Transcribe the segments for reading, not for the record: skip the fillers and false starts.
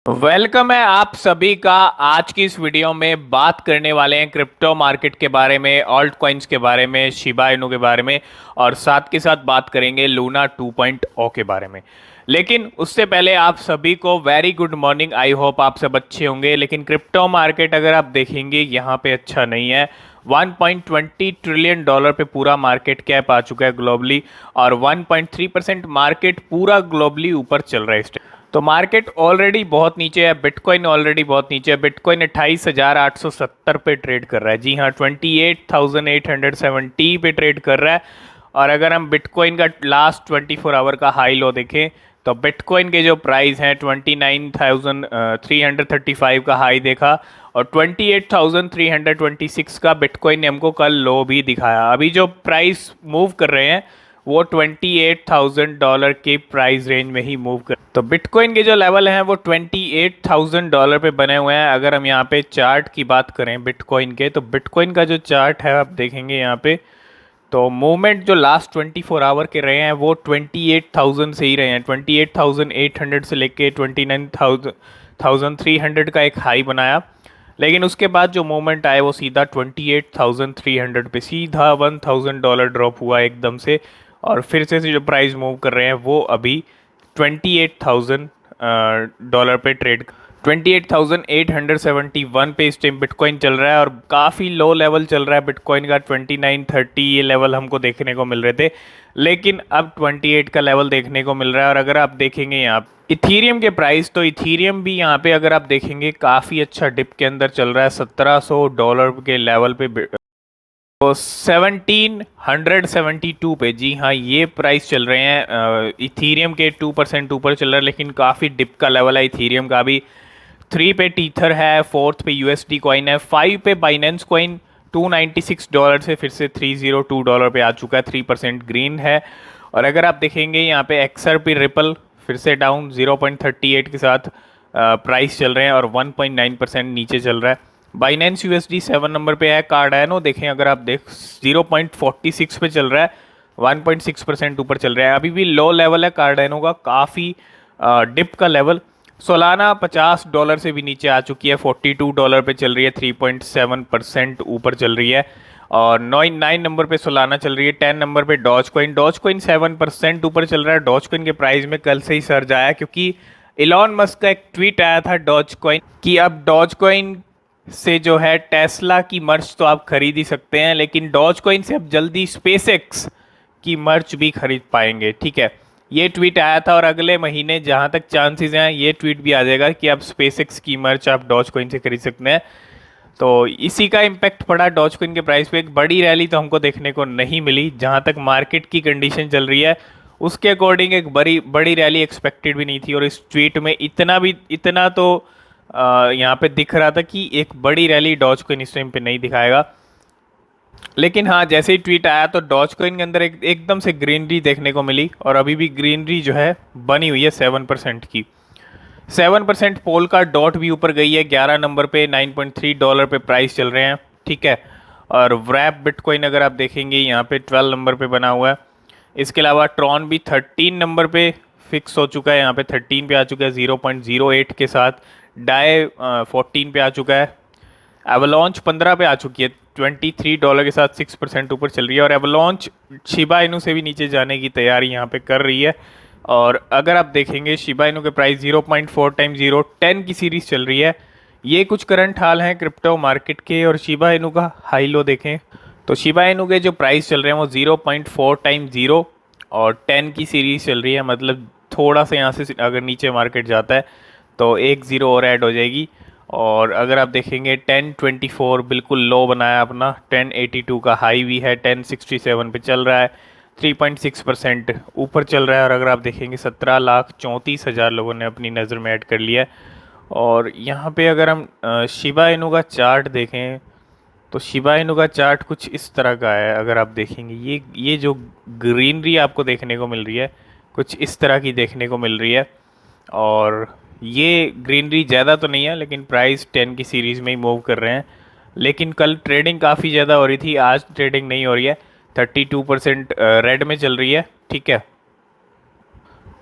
Welcome है आप सभी का। आज की इस वीडियो में बात करने वाले हैं क्रिप्टो मार्केट के बारे में, ऑल्ट कॉइन्स के बारे में, शिबा इनू के बारे में और साथ के साथ बात करेंगे लूना 2.0 के बारे में। लेकिन उससे पहले आप सभी को very good morning. I hope आप सब अच्छे होंगे। लेकिन क्रिप्टो मार्केट अगर आप देखेंगे यहाँ पे अच्छा नहीं है। 1.20 ट्रिलियन डॉलर पे पूरा मार्केट कैप आ चुका है ग्लोबली और 1.3% मार्केट पूरा ग्लोबली ऊपर चल रहा है इस टाइम। तो मार्केट ऑलरेडी बहुत नीचे है, बिटकॉइन ऑलरेडी बहुत नीचे है। बिटकॉइन 28,870 पे ट्रेड कर रहा है। जी हाँ, 28,870 पे ट्रेड कर रहा है। और अगर हम बिटकॉइन का लास्ट 24 आवर का हाई लो देखें तो बिटकॉइन के जो प्राइस हैं 29,335 का हाई देखा और 28,326 का बिटकॉइन ने हमको कल लो भी दिखाया। अभी जो प्राइस मूव कर रहे हैं वो $28,000 के प्राइस रेंज में ही मूव कर। तो बिटकॉइन के जो लेवल हैं वो $28,000 पे बने हुए हैं। अगर हम यहाँ पे चार्ट की बात करें बिटकॉइन के, तो बिटकॉइन का जो चार्ट है आप देखेंगे यहाँ पे, तो मूवमेंट जो लास्ट 24 आवर के रहे हैं वो 28,000 से ही रहे हैं। 28,800 से लेके 29,300 का एक हाई बनाया। लेकिन उसके बाद जो मूवमेंट आया वो सीधा 28,300 पे सीधा $1,000 ड्रॉप हुआ एकदम से। और फिर से जो प्राइस मूव कर रहे हैं वो अभी $28,000 पे ट्रेड, 28,871 पे इस टाइम बिटकॉइन चल रहा है। और काफ़ी लो लेवल चल रहा है बिटकॉइन का, 2930 ये लेवल हमको देखने को मिल रहे थे, लेकिन अब 28 का लेवल देखने को मिल रहा है। और अगर आप देखेंगे यहाँ इथीरियम के प्राइस, तो इथीरियम भी यहाँ पे अगर आप देखेंगे काफ़ी अच्छा डिप के अंदर चल रहा है $1,700 के लेवल पे। तो 1772 पे, जी हाँ, ये प्राइस चल रहे हैं। इथीरियम के 2% ऊपर चल रहा है, लेकिन काफ़ी डिप का लेवल है इथीरियम का भी। 3 पे टीथर है, 4th पे यूएसडी कॉइन है, 5 पे बाइनेंस कॉइन $296 से फिर से $302 पे आ चुका है, 3% ग्रीन है। और अगर आप देखेंगे यहाँ पे XRP रिपल फिर से डाउन 0.38 के साथ प्राइस चल रहे हैं और 1.9% नीचे चल रहा है। बाइनेंस यूएसडी 7 नंबर पे है। कार्डानो देखें, अगर आप 0.46 पे चल रहा है, 1.6% ऊपर चल रहा है। अभी भी लो लेवल है कार्डानो का, काफ़ी डिप का लेवल। सोलाना $50 से भी नीचे आ चुकी है, $42 पे चल रही है, 3.7% ऊपर चल रही है। और 9 नंबर पे सोलाना चल रही है। 10 नंबर पे डॉज कॉइन 7% ऊपर चल रहा है। डॉज कॉइन के प्राइस में कल से ही सर्ज आया, क्योंकि इलॉन मस्क का एक ट्वीट आया था डॉज कॉइन कि अब डॉज कॉइन से जो है टेस्ला की मर्च तो आप खरीद ही सकते हैं, लेकिन डॉज कॉइन से अब जल्दी स्पेसएक्स की मर्च भी खरीद पाएंगे। ठीक है, ये ट्वीट आया था और अगले महीने जहां तक चांसेस हैं ये ट्वीट भी आ जाएगा कि अब स्पेसएक्स की मर्च आप डॉज कॉइन से खरीद सकते हैं। तो इसी का इम्पैक्ट पड़ा डॉज कॉइन के प्राइस पे। एक बड़ी रैली तो हमको देखने को नहीं मिली, जहां तक मार्केट की कंडीशन चल रही है उसके अकॉर्डिंग एक बड़ी बड़ी रैली एक्सपेक्टेड भी नहीं थी। और इस ट्वीट में इतना तो यहाँ पे दिख रहा था कि एक बड़ी रैली डॉज कॉइन इस टाइम पे नहीं दिखाएगा। लेकिन हाँ, जैसे ही ट्वीट आया तो डॉज कॉइन के अंदर एकदम से ग्रीनरी देखने को मिली और अभी भी ग्रीनरी जो है बनी हुई है 7% की। 7% पोल का डॉट भी ऊपर गई है 11 नंबर पे, $9.3 पे प्राइस चल रहे हैं। ठीक है, और व्रैप बिटकॉइन अगर आप देखेंगे यहाँ पे 12 नंबर पे बना हुआ है। इसके अलावा ट्रॉन भी 13 नंबर पे फिक्स हो चुका है, यहाँ पे 13 पे आ चुका है 0.08 के साथ। डाई 14 पे आ चुका है। एवलॉन्च 15 पे आ चुकी है $23 के साथ, 6% ऊपर चल रही है। और एवलॉन्च शिबा इनू से भी नीचे जाने की तैयारी यहाँ पे कर रही है। और अगर आप देखेंगे शिबा इनू के प्राइस 0.4 टाइम 0.10 की सीरीज चल रही है। ये कुछ करंट हाल हैं क्रिप्टो मार्केट के। और शिबा इनू का हाई लो देखें तो शिबा इनू के जो प्राइस चल रहे हैं वो 0.4 टाइम 0 और 10 की सीरीज चल रही है। मतलब थोड़ा सा यहाँ से अगर नीचे मार्केट जाता है तो एक ज़ीरो और ऐड हो जाएगी। और अगर आप देखेंगे 1024 बिल्कुल लो बनाया अपना, 1082 का हाई भी है, 1067 पे चल रहा है, 3.6% ऊपर चल रहा है। और अगर आप देखेंगे 17,34,000 लोगों ने अपनी नज़र में ऐड कर लिया है। और यहाँ पे अगर हम शिबा इनू का चार्ट देखें तो शिबा इनू का चार्ट कुछ इस तरह का है। अगर आप देखेंगे ये जो ग्रीनरी आपको देखने को मिल रही है कुछ इस तरह की देखने को मिल रही है। और ये ग्रीनरी ज़्यादा तो नहीं है, लेकिन प्राइस 10 की सीरीज़ में ही मूव कर रहे हैं। लेकिन कल ट्रेडिंग काफ़ी ज़्यादा हो रही थी, आज ट्रेडिंग नहीं हो रही है, 32% रेड में चल रही है। ठीक है,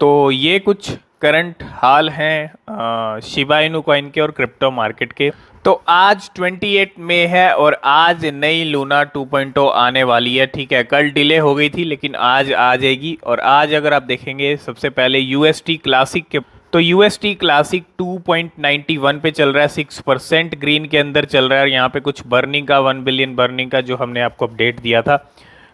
तो ये कुछ करंट हाल हैं शिबा इनू कॉइन के और क्रिप्टो मार्केट के। तो आज 28 मई है और आज नई लूना 2.0 आने वाली है। ठीक है, कल डिले हो गई थी लेकिन आज आ जाएगी। और आज अगर आप देखेंगे सबसे पहले यूएसटी क्लासिक के, तो यूएसटी क्लासिक 2.91 पे चल रहा है, 6% ग्रीन के अंदर चल रहा है। और यहाँ पे कुछ बर्निंग का 1 बिलियन बर्निंग का जो हमने आपको अपडेट दिया था,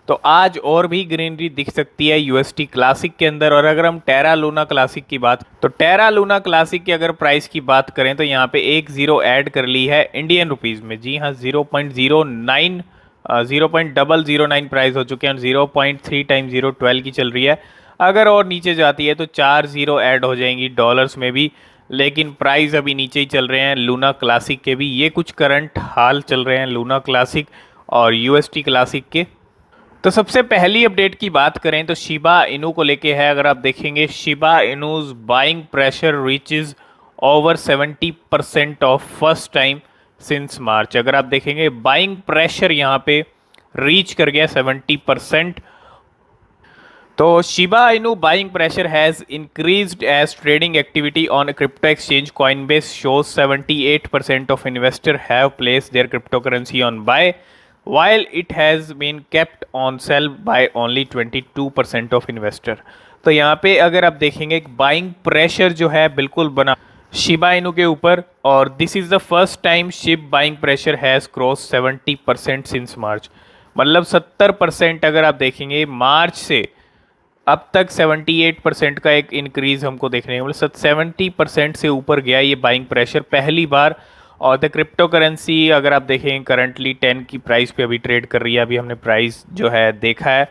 तो आज और भी ग्रीनरी दिख सकती है यूएसटी क्लासिक के अंदर। और अगर हम टेरा लूना क्लासिक की बात, तो टेरा लूना क्लासिक की अगर प्राइस की बात करें तो यहाँ पे एक जीरो ऐड कर ली है इंडियन रुपीज़ में। जी हाँ, 0.009 प्राइस हो चुके हैं और 0.3 टाइम 0.12 की चल रही है। अगर और नीचे जाती है तो 4 जीरो ऐड हो जाएंगी डॉलर्स में भी, लेकिन प्राइस अभी नीचे ही चल रहे हैं लूना क्लासिक के भी। ये कुछ करंट हाल चल रहे हैं लूना क्लासिक और यूएसटी क्लासिक के। तो सबसे पहली अपडेट की बात करें तो शिबा इनू को लेके है। अगर आप देखेंगे Shiba Inu's buying pressure reaches over 70% of first time since March. अगर आप देखेंगे बाइंग प्रेशर यहाँ पे रीच कर गया 70%। तो Shiba Inu buying pressure has increased as trading activity on crypto exchange Coinbase shows 78% of investor have place their crypto currency on buy while it has been kept on sell by only 22% of investor। तो यहाँ पे अगर आप देखेंगे buying pressure जो है बिल्कुल बना शिबा इनू के ऊपर, और this is the first time Shib buying pressure has cross 70% since March. मतलब 70% अगर आप देखेंगे मार्च से अब तक 78% का एक इंक्रीज हमको देखने को मतलब 70% से ऊपर गया ये बाइंग प्रेशर पहली बार। और द क्रिप्टो करेंसी अगर आप देखें करंटली 10 की प्राइस पे अभी ट्रेड कर रही है। अभी हमने प्राइस जो है देखा है,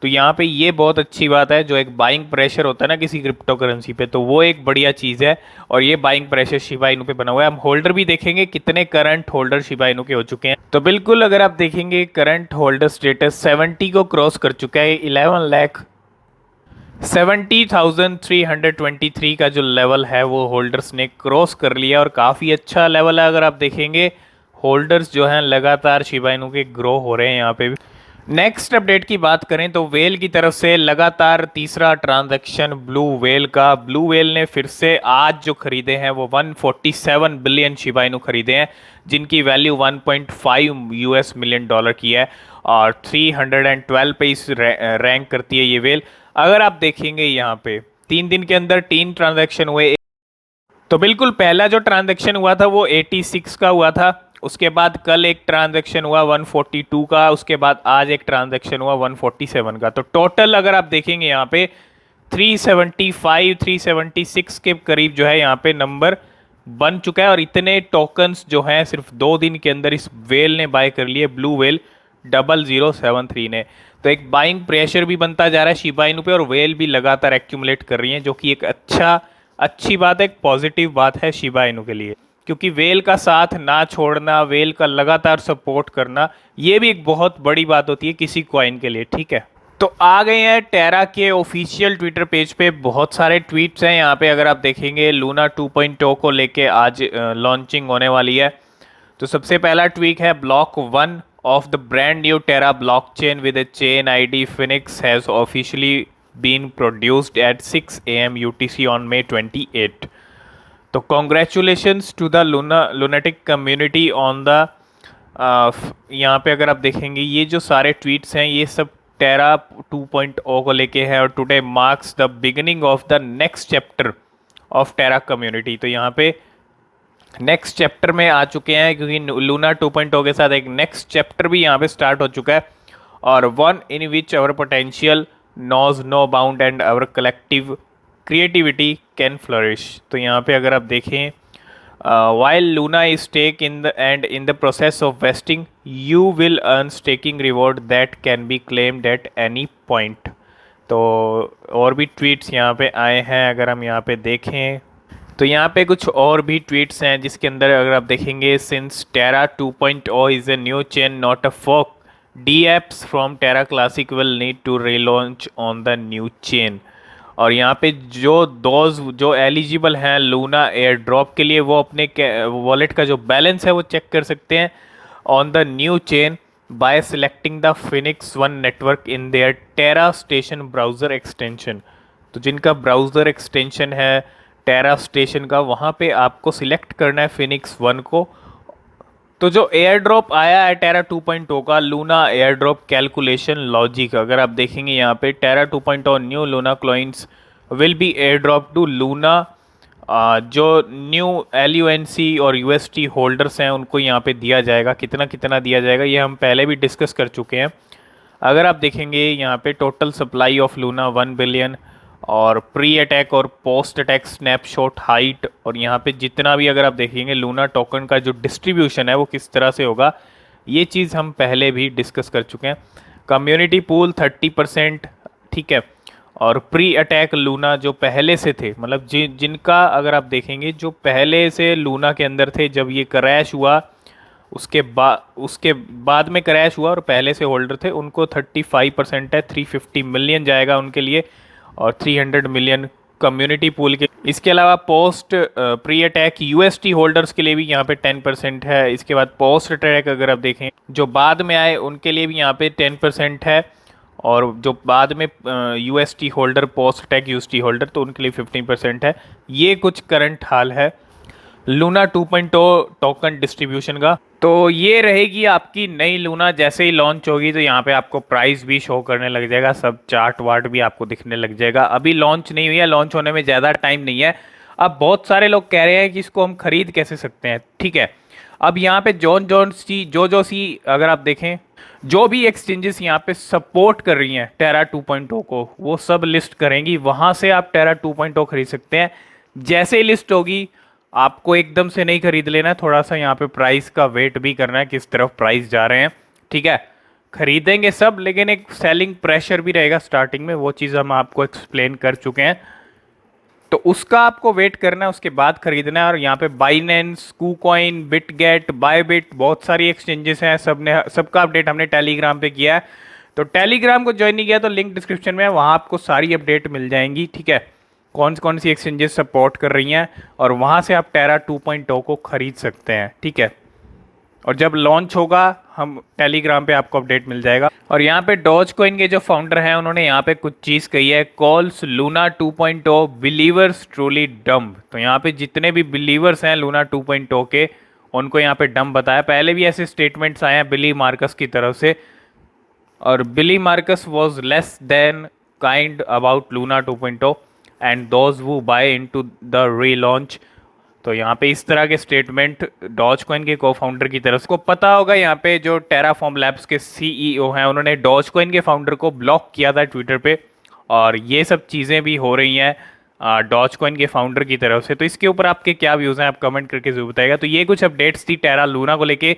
तो यहाँ पे ये बहुत अच्छी बात है। जो एक बाइंग प्रेशर होता है ना किसी क्रिप्टो करेंसी पे, तो वो एक बढ़िया चीज़ है। और ये बाइंग प्रेशर शिबा इनू पे बना हुआ है। हम होल्डर भी देखेंगे कितने करंट होल्डर शिबा इनू के हो चुके हैं। तो बिल्कुल अगर आप देखेंगे करंट होल्डर स्टेटस 70 को क्रॉस कर चुका है। 11,70,323 का जो लेवल है वो होल्डर्स ने क्रॉस कर लिया और काफ़ी अच्छा लेवल है। अगर आप देखेंगे होल्डर्स जो हैं लगातार शिबा इनू के ग्रो हो रहे हैं यहाँ पे भी। नेक्स्ट अपडेट की बात करें तो वेल की तरफ से लगातार तीसरा ट्रांजैक्शन ब्लू वेल का। ब्लू वेल ने फिर से आज जो खरीदे हैं वो 147 बिलियन शिबा इनू खरीदे हैं, जिनकी वैल्यू 1.5 यूएस मिलियन डॉलर की है और 312 पे इस रैंक करती है ये वेल। अगर आप देखेंगे यहाँ पे 3 दिन के अंदर 3 ट्रांजैक्शन हुए। तो बिल्कुल पहला जो ट्रांजैक्शन हुआ था वो 86 का हुआ था, उसके बाद कल एक ट्रांजैक्शन हुआ 142 का, उसके बाद आज एक ट्रांजैक्शन हुआ 147 का। तो टोटल अगर आप देखेंगे यहाँ पे 375 376 के करीब जो है यहाँ पे नंबर बन चुका है। और इतने टोकन्स जो हैं सिर्फ 2 दिन के अंदर इस वेल ने बाय कर लिए, ब्लू वेल 0073 ने। तो एक बाइंग प्रेशर भी बनता जा रहा है शिबा इनू पे और वेल भी लगातार एक्यूमुलेट कर रही हैं, जो कि एक अच्छी बात है, एक पॉजिटिव बात है शिबा इनू के लिए। क्योंकि वेल का साथ ना छोड़ना, वेल का लगातार सपोर्ट करना, ये भी एक बहुत बड़ी बात होती है किसी कॉइन के लिए। ठीक है, तो आ गए हैं टेरा के ऑफिशियल ट्विटर पेज पे। बहुत सारे ट्वीट्स हैं यहाँ पे। अगर आप देखेंगे लूना 2.0 को लेके आज लॉन्चिंग होने वाली है। तो सबसे पहला ट्वीट है block 1 of the brand new Terra blockchain with a chain ID Phoenix has officially been produced at 6 AM UTC on May 28. तो congratulations to the lunatic community on the यहाँ पे अगर आप देखेंगे ये जो सारे ट्वीट्स हैं ये सब टेरा 2.0 को लेके है। और today marks the beginning of the next chapter of Terra community. तो यहाँ पे नेक्स्ट चैप्टर में आ चुके हैं, क्योंकि लूना 2.0 के साथ एक नेक्स्ट चैप्टर भी यहाँ पे स्टार्ट हो चुका है। और one in which our potential knows no bound and our collective creativity can flourish. तो यहाँ पे अगर आप देखें while Luna is stake in the end in the process of vesting you will earn staking reward that can be claimed at any point. तो और भी tweets यहाँ पे आए हैं। अगर हम यहाँ पे देखें तो यहाँ पे कुछ और भी ट्वीट्स हैं जिसके अंदर अगर आप देखेंगे since Terra 2.0 is a new chain not a fork, D apps from Terra Classic will need to relaunch on the new chain. और यहाँ पे जो एलिजिबल हैं लूना एयर ड्रॉप के लिए वो अपने वॉलेट का जो बैलेंस है वो चेक कर सकते हैं on the new chain by selecting the Phoenix 1 network in their Terra station browser extension. तो जिनका ब्राउज़र एक्सटेंशन है टेरा स्टेशन का, वहाँ पे आपको सिलेक्ट करना है फिनिक्स 1 को। तो जो एयर ड्रॉप आया है टेरा 2.0 का Luna air drop calculation logic, अगर आप देखेंगे यहाँ पे Terra 2.0 new Luna coins will be air drop to Luna. जो न्यू LUNC और UST होल्डर्स हैं उनको यहाँ पे दिया जाएगा। कितना कितना दिया जाएगा ये हम पहले भी डिस्कस कर चुके हैं। अगर आप देखेंगे यहाँ पे total supply of Luna 1 billion, और प्री अटैक और पोस्ट अटैक स्नैपशॉट हाइट, और यहाँ पे जितना भी अगर आप देखेंगे लूना टोकन का जो डिस्ट्रीब्यूशन है वो किस तरह से होगा, ये चीज़ हम पहले भी डिस्कस कर चुके हैं। कम्युनिटी पूल 30%, ठीक है। और प्री अटैक लूना जो पहले से थे, मतलब जिनका अगर आप देखेंगे जो पहले से लूना के अंदर थे, जब ये क्रैश हुआ उसके बाद में क्रैश हुआ और पहले से होल्डर थे, उनको 35% है, 350 मिलियन जाएगा उनके लिए, और 300 मिलियन कम्युनिटी पूल के। इसके अलावा post pre attack UST holders के लिए भी यहाँ पे 10% है। इसके बाद पोस्ट अटैक अगर आप देखें जो बाद में आए उनके लिए भी यहाँ पे 10% है, और जो बाद में UST holder post attack UST holder तो उनके लिए 15% है। ये कुछ करंट हाल है लूना 2.0 टोकन डिस्ट्रीब्यूशन का। तो ये रहेगी आपकी नई लूना। जैसे ही लॉन्च होगी तो यहाँ पे आपको प्राइस भी शो करने लग जाएगा, सब चार्ट वार्ट भी आपको दिखने लग जाएगा। अभी लॉन्च नहीं हुई है, लॉन्च होने में ज़्यादा टाइम नहीं है। अब बहुत सारे लोग कह रहे हैं कि इसको हम खरीद कैसे सकते हैं, ठीक है। अब यहाँ पे जो सी अगर आप देखें जो भी एक्सचेंजेस यहाँ पे सपोर्ट कर रही हैं टेरा 2.0 को, वो सब लिस्ट करेंगी, वहाँ से आप टेरा 2.0 खरीद सकते हैं। जैसे ही लिस्ट होगी आपको एकदम से नहीं खरीद लेना है, थोड़ा सा यहाँ पे प्राइस का वेट भी करना है, किस तरफ प्राइस जा रहे हैं, ठीक है। खरीदेंगे सब, लेकिन एक सेलिंग प्रेशर भी रहेगा स्टार्टिंग में, वो चीज़ हम आपको एक्सप्लेन कर चुके हैं। तो उसका आपको वेट करना है, उसके बाद खरीदना है। और यहाँ पे बाइनेंस, कूकॉइन, बिटगेट, बायबिट, बहुत सारी एक्सचेंजेस हैं, सबका अपडेट हमने टेलीग्राम पे किया है। तो टेलीग्राम को ज्वाइन नहीं किया तो लिंक डिस्क्रिप्शन में है, वहाँ आपको सारी अपडेट मिल जाएंगी, ठीक है। कौन सी एक्सचेंजेस सपोर्ट कर रही हैं, और वहाँ से आप टेरा 2.0 को खरीद सकते हैं, ठीक है। और जब लॉन्च होगा हम टेलीग्राम पे आपको अपडेट मिल जाएगा। और यहाँ पे डॉज कॉइन के जो फाउंडर हैं उन्होंने यहाँ पे कुछ चीज़ कही है, calls Luna 2.0 believers truly dumb. तो यहाँ पे जितने भी बिलीवर्स हैं लूना 2.0 के, उनको यहाँ पे डम्ब बताया। पहले भी ऐसे स्टेटमेंट्स आए हैं बिली मार्कस की तरफ से, और Billy Marcus was less than kind about Luna 2.0 and those who buy into the relaunch. तो यहाँ पे इस तरह के स्टेटमेंट डॉज कॉइन के को फाउंडर की तरफ को पता होगा। यहाँ पे जो टेराफॉर्म लैब्स के CEO हैं उन्होंने डॉज कॉइन के फाउंडर को ब्लॉक किया था ट्विटर पे, और ये सब चीज़ें भी हो रही हैं डॉज कॉइन के फाउंडर की तरफ से। तो इसके ऊपर आपके क्या व्यूज़ हैं, आप कमेंट करके जरूर बताइएगा। तो ये कुछ अपडेट्स थी टेरा लूना को लेके,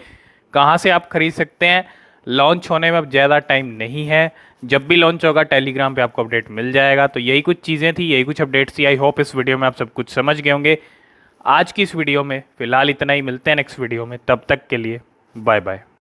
कहाँ से आप खरीद सकते हैं। लॉन्च होने में अब ज़्यादा टाइम नहीं है, जब भी लॉन्च होगा टेलीग्राम पे आपको अपडेट मिल जाएगा। तो यही कुछ चीज़ें थी, यही कुछ अपडेट्स थी। आई होप इस वीडियो में आप सब कुछ समझ गए होंगे। आज की इस वीडियो में फ़िलहाल इतना ही, मिलते हैं नेक्स्ट वीडियो में, तब तक के लिए बाय बाय।